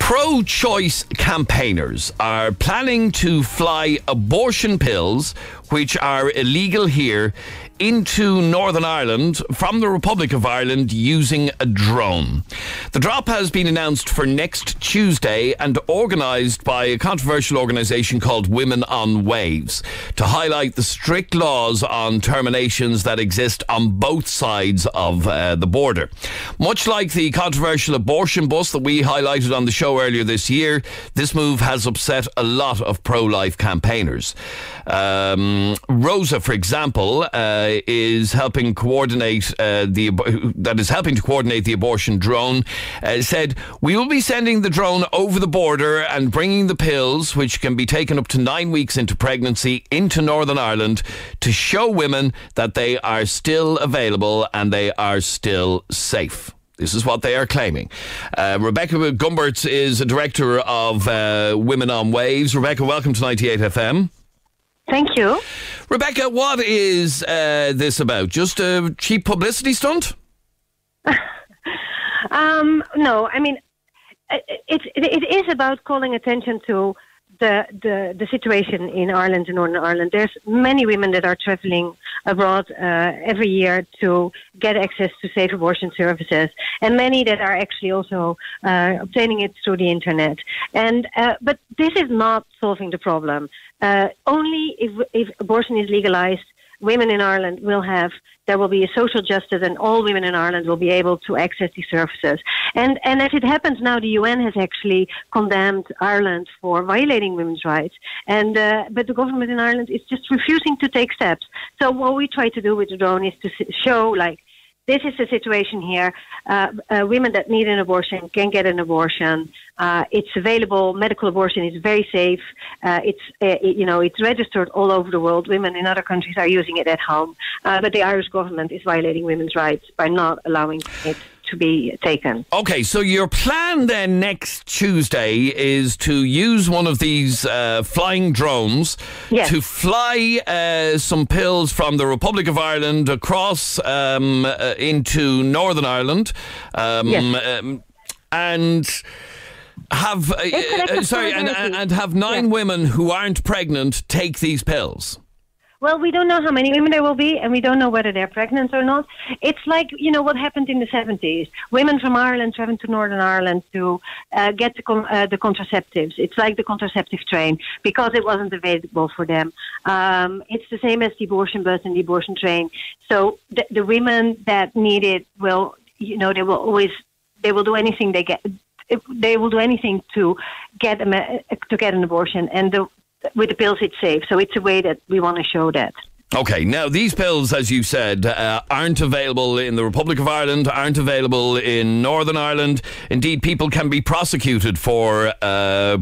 Pro-choice campaigners are planning to fly abortion pills, which are illegal here, into Northern Ireland from the Republic of Ireland using a drone. The drop has been announced for next Tuesday and organised by a controversial organisation called Women on Waves to highlight the strict laws on terminations that exist on both sides of the border. Much like the controversial abortion bus that we highlighted on the show earlier this year, this move has upset a lot of pro-life campaigners. Rosa, for example, is helping coordinate the abortion drone. Said, "We will be sending the drone over the border and bringing the pills, which can be taken up to 9 weeks into pregnancy, into Northern Ireland to show women that they are still available and they are still safe." This is what they are claiming. Rebecca Gomperts is a director of Women on Waves. Rebecca, welcome to 98 FM. Thank you. Rebecca, what is this about? Just a cheap publicity stunt? No, I mean, it is about calling attention to the situation in Ireland, in Northern Ireland. There's many women that are traveling abroad every year to get access to safe abortion services, and many that are actually also obtaining it through the internet. And but this is not solving the problem. Only if abortion is legalized, women in Ireland there will be a social justice, and all women in Ireland will be able to access these services. And as it happens now, the UN has actually condemned Ireland for violating women's rights. And but the government in Ireland is just refusing to take steps. So what we try to do with the drone is to show, like, this is the situation here. Women that need an abortion can get an abortion. It's available. Medical abortion is very safe. It's registered all over the world. Women in other countries are using it at home. But the Irish government is violating women's rights by not allowing it to be taken. Okay, so your plan then next Tuesday is to use one of these flying drones to fly some pills from the Republic of Ireland across into Northern Ireland, and have and have 9 women who aren't pregnant take these pills. Well, we don't know how many women there will be, and we don't know whether they're pregnant or not. It's like, what happened in the 70s. Women from Ireland traveled to Northern Ireland to get the contraceptives. It's like the contraceptive train, because it wasn't available for them. It's the same as the abortion bus and the abortion train. So the women that need it will, they will do anything they will do anything to get an abortion, and with the pills it's safe. So it's a way that we want to show that. Okay, now these pills, as you said, aren't available in the Republic of Ireland, aren't available in Northern Ireland. Indeed, people can be prosecuted for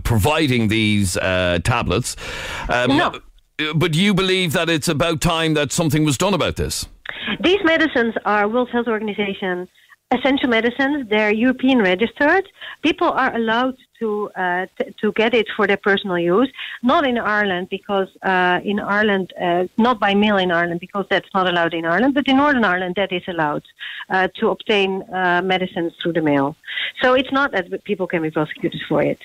providing these tablets. No. But you believe that it's about time that something was done about this? These medicines are World Health Organization essential medicines. They're European registered. People are allowed to get it for their personal use. Not in Ireland, because in Ireland, not by mail in Ireland, because that's not allowed in Ireland. But in Northern Ireland, that is allowed to obtain medicines through the mail. So it's not that people can be prosecuted for it.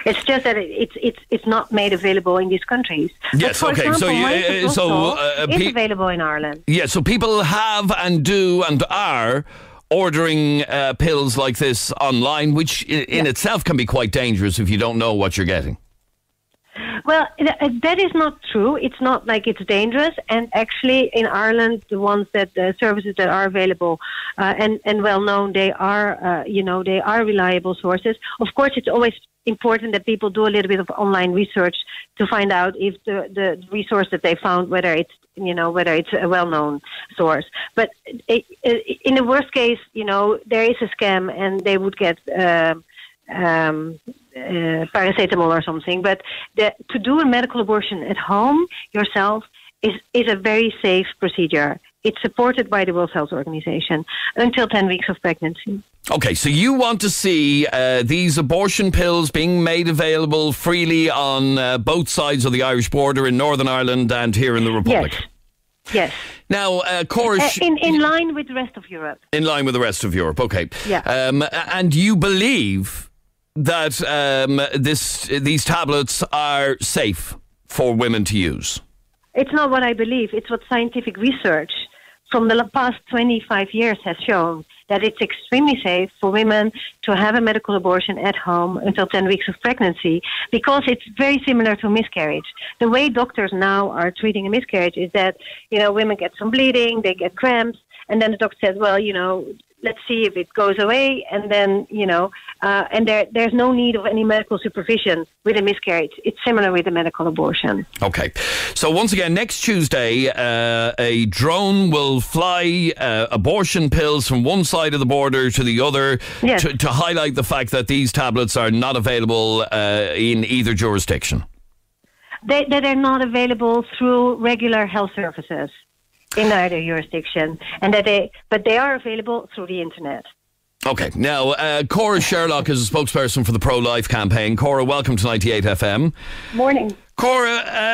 It's just that it's not made available in these countries. Yes, but for example, it's available in Ireland. Yeah, so people have and do and are ordering pills like this online, which in itself can be quite dangerous if you don't know what you're getting. Well, that is not true. It's not like it's dangerous. And actually, in Ireland, the services that are available and well known, they are they are reliable sources. Of course, it's always important that people do a little bit of online research to find out if the resource that they found, whether it's a well-known source. But in the worst case, there is a scam and they would get paracetamol or something. But to do a medical abortion at home yourself is a very safe procedure. It's supported by the World Health Organization until 10 weeks of pregnancy. Okay, so you want to see these abortion pills being made available freely on both sides of the Irish border in Northern Ireland and here in the Republic? Yes. Now, Cora... in line with the rest of Europe. In line with the rest of Europe, okay. Yeah. And you believe that these tablets are safe for women to use? It's not what I believe. It's what scientific research from the past 25 years has shown, that it's extremely safe for women to have a medical abortion at home until 10 weeks of pregnancy, because it's very similar to miscarriage. The way doctors now are treating a miscarriage is that, women get some bleeding, they get cramps, and then the doctor says, well, let's see if it goes away, and then, and there's no need of any medical supervision with a miscarriage. It's similar with a medical abortion. Okay. So once again, next Tuesday, a drone will fly abortion pills from one side of the border to the other, yes, to highlight the fact that these tablets are not available in either jurisdiction. They're not available through regular health services in either jurisdiction, but they are available through the internet. Okay. Now, Cora Sherlock is a spokesperson for the Pro-Life campaign. Cora, welcome to 98 FM. Morning. Cora,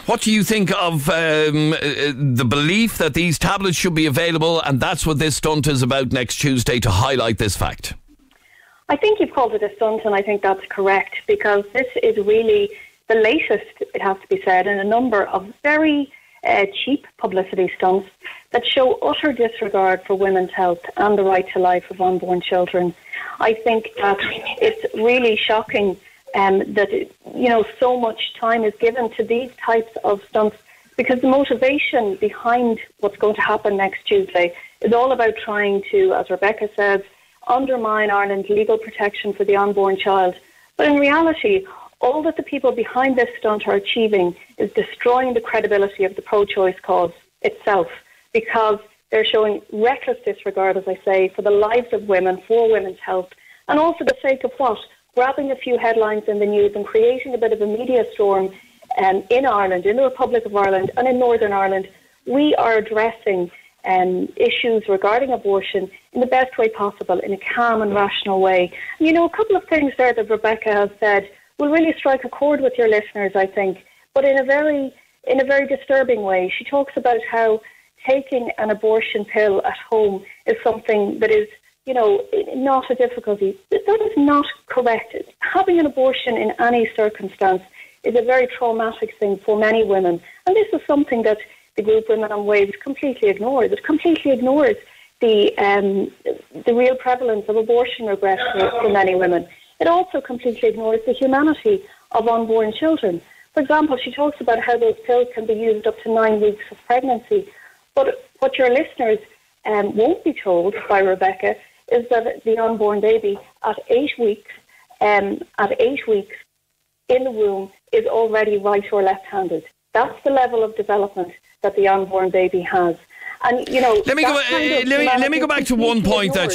what do you think of the belief that these tablets should be available, and that's what this stunt is about next Tuesday, to highlight this fact? I think you've called it a stunt, and I think that's correct, because this is really the latest, it has to be said, in a number of very cheap publicity stunts that show utter disregard for women's health and the right to life of unborn children. I think that it's really shocking that so much time is given to these types of stunts, because the motivation behind what's going to happen next Tuesday is all about trying to, as Rebecca says, undermine Ireland's legal protection for the unborn child. But in reality, all that the people behind this stunt are achieving is destroying the credibility of the pro-choice cause itself, because they're showing reckless disregard, as I say, for the lives of women, for women's health, and also the sake of what? Grabbing a few headlines in the news and creating a bit of a media storm in Ireland, in the Republic of Ireland and in Northern Ireland. We are addressing issues regarding abortion in the best way possible, in a calm and rational way. A couple of things there that Rebecca has said will really strike a chord with your listeners, I think, but in a very disturbing way. She talks about how taking an abortion pill at home is something that is, not a difficulty. That is not correct. Having an abortion in any circumstance is a very traumatic thing for many women, and this is something that the group Women on Waves completely ignores. It completely ignores the real prevalence of abortion regret for many women. It also completely ignores the humanity of unborn children. For example, she talks about how those pills can be used up to 9 weeks of pregnancy. But what your listeners won't be told by Rebecca is that the unborn baby at 8 weeks in the womb is already right or left-handed. That's the level of development that the unborn baby has. And let me go back to one point that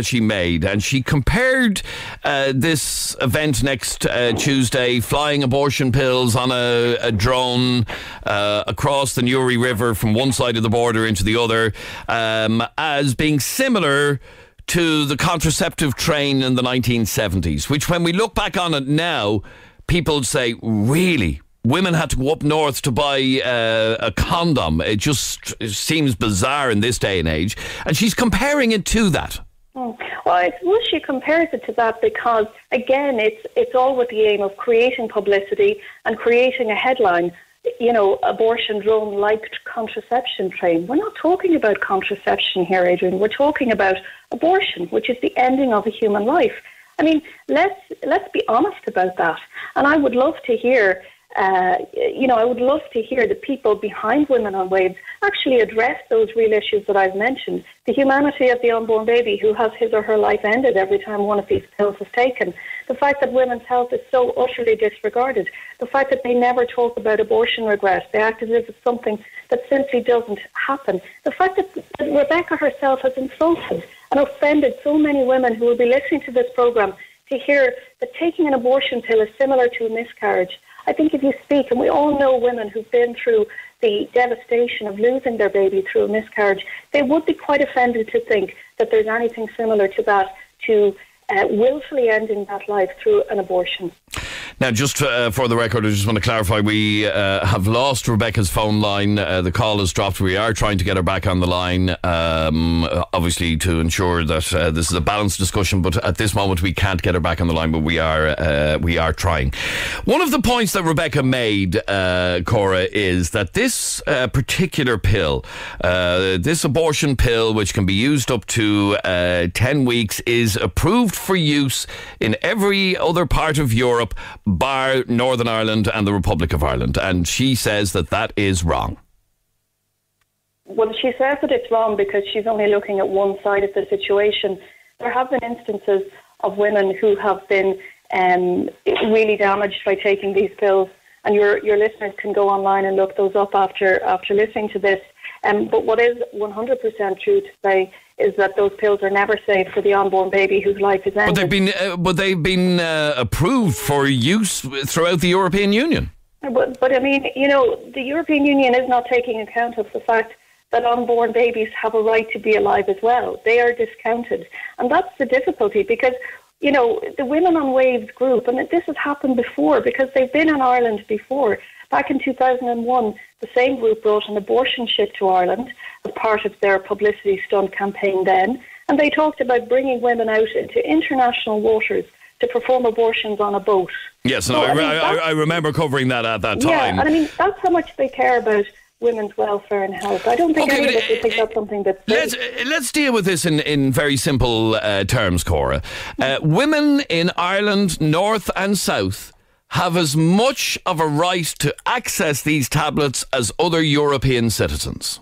she made, and she compared this event next Tuesday, flying abortion pills on a drone across the Newry River from one side of the border into the other, as being similar to the contraceptive train in the 1970s, which, when we look back on it now, people say, really? Women had to go up north to buy a condom. It just seems bizarre in this day and age. And she's comparing it to that. Well, she compares it to that because, again, it's all with the aim of creating publicity and creating a headline. Abortion drone like contraception train. We're not talking about contraception here, Adrian. We're talking about abortion, which is the ending of a human life. I mean, let's be honest about that. And I would love to hear the people behind Women on Waves actually address those real issues that I've mentioned. The humanity of the unborn baby who has his or her life ended every time one of these pills is taken. The fact that women's health is so utterly disregarded. The fact that they never talk about abortion regret. They act as if it's something that simply doesn't happen. The fact that Rebecca herself has insulted and offended so many women who will be listening to this programme to hear that taking an abortion pill is similar to a miscarriage. I think if you speak, and we all know women who've been through the devastation of losing their baby through a miscarriage, they would be quite offended to think that there's anything similar to that, to willfully ending that life through an abortion. Now, just for the record, I just want to clarify, we have lost Rebecca's phone line. The call has dropped. We are trying to get her back on the line, obviously to ensure that this is a balanced discussion, but at this moment we can't get her back on the line, but we are trying. One of the points that Rebecca made, Cora, is that this particular pill, this abortion pill, which can be used up to 10 weeks, is approved for use in every other part of Europe, bar Northern Ireland and the Republic of Ireland. And she says that that is wrong. Well, she says that it's wrong because she's only looking at one side of the situation. There have been instances of women who have been really damaged by taking these pills, and your listeners can go online and look those up after listening to this. But what is 100% true to say is that those pills are never safe for the unborn baby whose life is ended. But they've been approved for use throughout the European Union. But I mean, the European Union is not taking account of the fact that unborn babies have a right to be alive as well. They are discounted. And that's the difficulty because, the Women on Waves group, and this has happened before because they've been in Ireland before. Back in 2001, the same group brought an abortion ship to Ireland as part of their publicity stunt campaign then, and they talked about bringing women out into international waters to perform abortions on a boat. Yes, no, I remember covering that at that time. Yeah, and I mean, that's how much they care about women's welfare and health. I don't think any of us would think that's something that's let's deal with this in very simple terms, Cora. Women in Ireland, north and south, have as much of a right to access these tablets as other European citizens.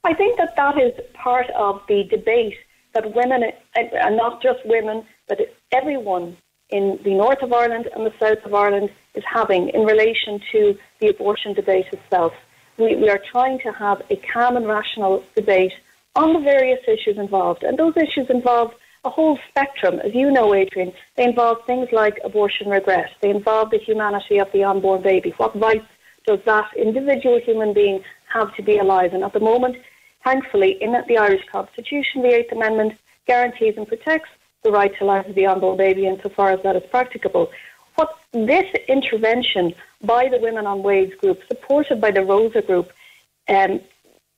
I think that is part of the debate that women, and not just women, but everyone in the north of Ireland and the south of Ireland is having in relation to the abortion debate itself. We are trying to have a calm and rational debate on the various issues involved, and those issues involve a whole spectrum. As you know, Adrian, they involve things like abortion regret. They involve the humanity of the unborn baby. What rights does that individual human being have to be alive? And at the moment, thankfully, in the Irish Constitution, the 8th Amendment guarantees and protects the right to life of the unborn baby insofar as that is practicable. What this intervention by the Women on Waves group, supported by the Rosa group,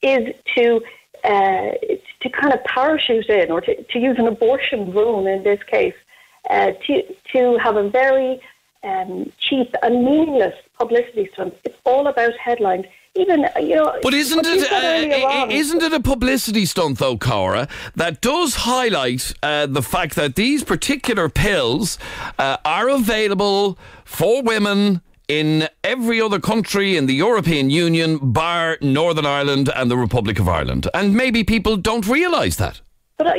is to kind of parachute in, or to use an abortion drone in this case, to have a very cheap and meaningless publicity stunt. It's all about headlines. But isn't it a publicity stunt, though, Cora, that does highlight the fact that these particular pills are available for women in every other country in the European Union, bar Northern Ireland and the Republic of Ireland? And maybe people don't realise that. But,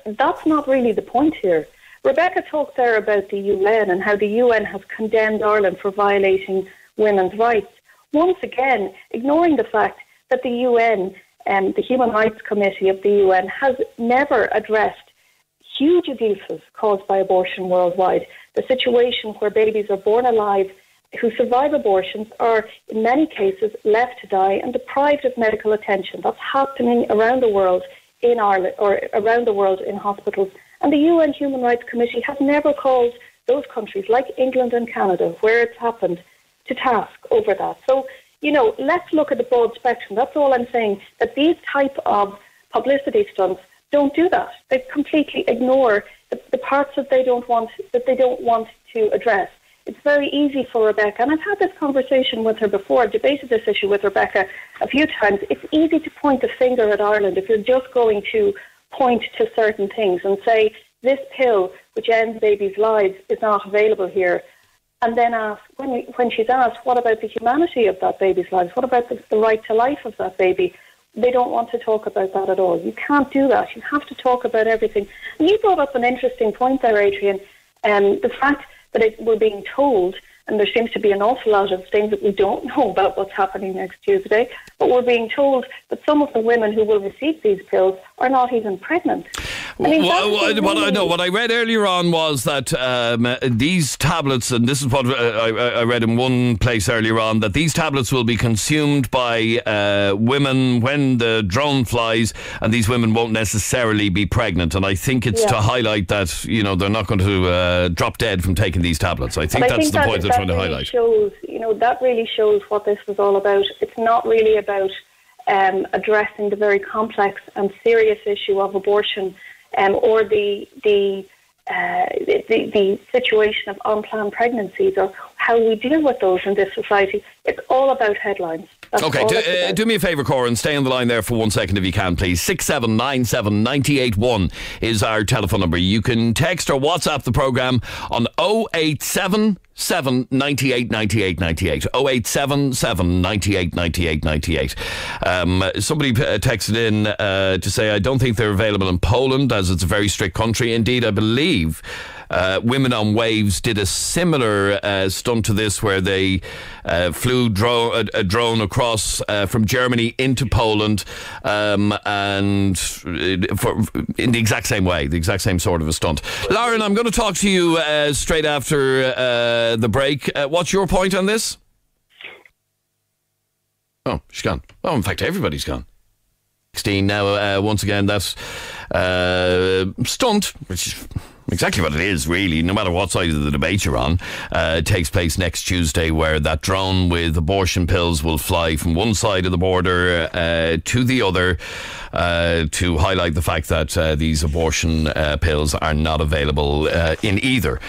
that's not really the point here. Rebecca talked there about the UN and how the UN has condemned Ireland for violating women's rights. Once again, ignoring the fact that the UN, the Human Rights Committee of the UN, has never addressed huge abuses caused by abortion worldwide. The situation where babies are born alive who survive abortions are, in many cases, left to die and deprived of medical attention. That's happening around the world in Ireland, or around the world in hospitals. And the UN Human Rights Committee has never called those countries, like England and Canada, where it's happened, to task over that. So, let's look at the broad spectrum. That's all I'm saying, that these type of publicity stunts don't do that. They completely ignore the parts that they don't want to address. It's very easy for Rebecca, and I've had this conversation with her before. I've debated this issue with Rebecca a few times. It's easy to point the finger at Ireland if you're just going to point to certain things and say, this pill, which ends babies' lives, is not available here. And then ask, when she's asked, what about the humanity of that baby's life? What about the right to life of that baby? They don't want to talk about that at all. You can't do that. You have to talk about everything. And you brought up an interesting point there, Adrian, the fact that we're being told, and there seems to be an awful lot of things that we don't know about what's happening next Tuesday, but we're being told that some of the women who will receive these pills are not even pregnant. What I read earlier on was that these tablets, and this is what I read in one place earlier on, that these tablets will be consumed by women when the drone flies, and these women won't necessarily be pregnant. And I think it's to highlight that, you know, they're not going to drop dead from taking these tablets. I think that's the point they're trying to highlight. That really shows what this was all about. It's not really about addressing the very complex and serious issue of abortion, or the situation of unplanned pregnancies, or how we deal with those in this society. It's all about headlines. Okay, do me a favour, Cora, and stay on the line there for 1 second if you can, please. 6797 981 is our telephone number. You can text or WhatsApp the programme on 0877 98 98 98. 0877 98 98 98. Somebody texted in to say, I don't think they're available in Poland, as it's a very strict country. Indeed, I believe Women on Waves did a similar stunt to this, where they flew a drone across from Germany into Poland, and in the exact same way, the exact same sort of a stunt. Lauren, I'm going to talk to you straight after the break. What's your point on this? Oh, she's gone. Oh, in fact, everybody's gone. 16 now. Once again, that stunt, which is exactly what it is, really, no matter what side of the debate you're on, takes place next Tuesday, where that drone with abortion pills will fly from one side of the border to the other, to highlight the fact that these abortion pills are not available in either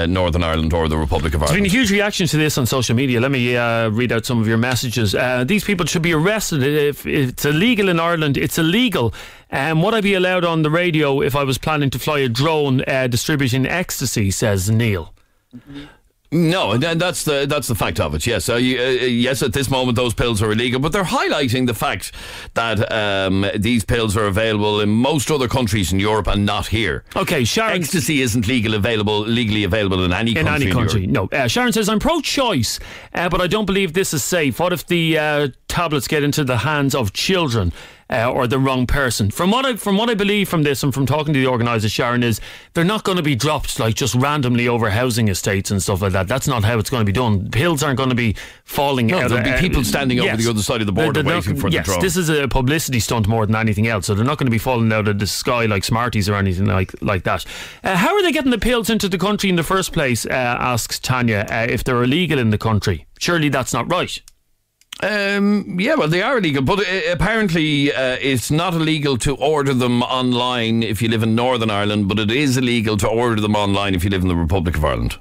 Northern Ireland or the Republic of Ireland. There's been a huge reaction to this on social media. Let me read out some of your messages. These people should be arrested. If it's illegal in Ireland, it's illegal. Would I be allowed on the radio if I was planning to fly a drone distributing ecstasy, says Neil. No, and that's the fact of it. Yes, yes. At this moment, those pills are illegal, but they're highlighting the fact that these pills are available in most other countries in Europe and not here. Okay, Sharon. Ecstasy isn't legally available in any country. In any country, no. Sharon says, I'm pro-choice, but I don't believe this is safe. What if the tablets get into the hands of children? Or the wrong person. From what I believe from this, and from talking to the organiser, Sharon, is they're not going to be dropped like just randomly over housing estates and stuff like that. That's not how it's going to be done. Pills aren't going to be falling out. There'll be people standing over the other side of the border waiting for the drone. This is a publicity stunt more than anything else. So they're not going to be falling out of the sky like Smarties or anything like that. How are they getting the pills into the country in the first place? Asks Tanya. If they're illegal in the country, surely that's not right. Yeah, well, they are illegal, but apparently it's not illegal to order them online if you live in Northern Ireland, but it is illegal to order them online if you live in the Republic of Ireland.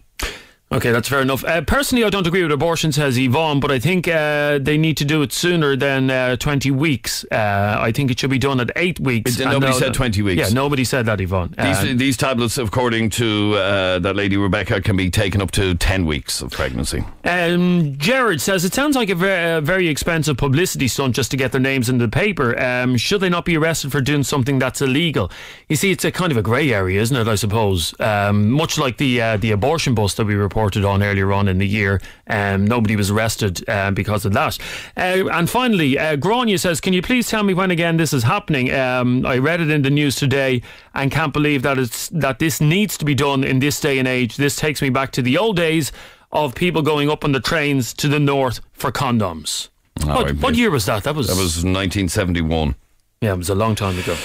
Okay, that's fair enough. Personally, I don't agree with abortion, says Yvonne, but I think they need to do it sooner than 20 weeks. I think it should be done at 8 weeks. Nobody said 20 weeks. Yeah, nobody said that, Yvonne. These tablets, according to that lady Rebecca, can be taken up to 10 weeks of pregnancy. Jared says, it sounds like a very expensive publicity stunt just to get their names in the paper. Should they not be arrested for doing something that's illegal? You see, it's a kind of a grey area, isn't it, I suppose? Much like the abortion bus that we reported on earlier on in the year. Nobody was arrested because of that. And finally, Grania says, can you please tell me when again this is happening? I read it in the news today and can't believe that this needs to be done in this day and age. This takes me back to the old days of people going up on the trains to the north for condoms. What year was that? That was 1971. Yeah, it was a long time ago.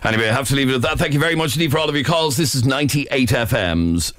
Anyway, I have to leave it at that. Thank you very much indeed for all of your calls. This is 98 FM's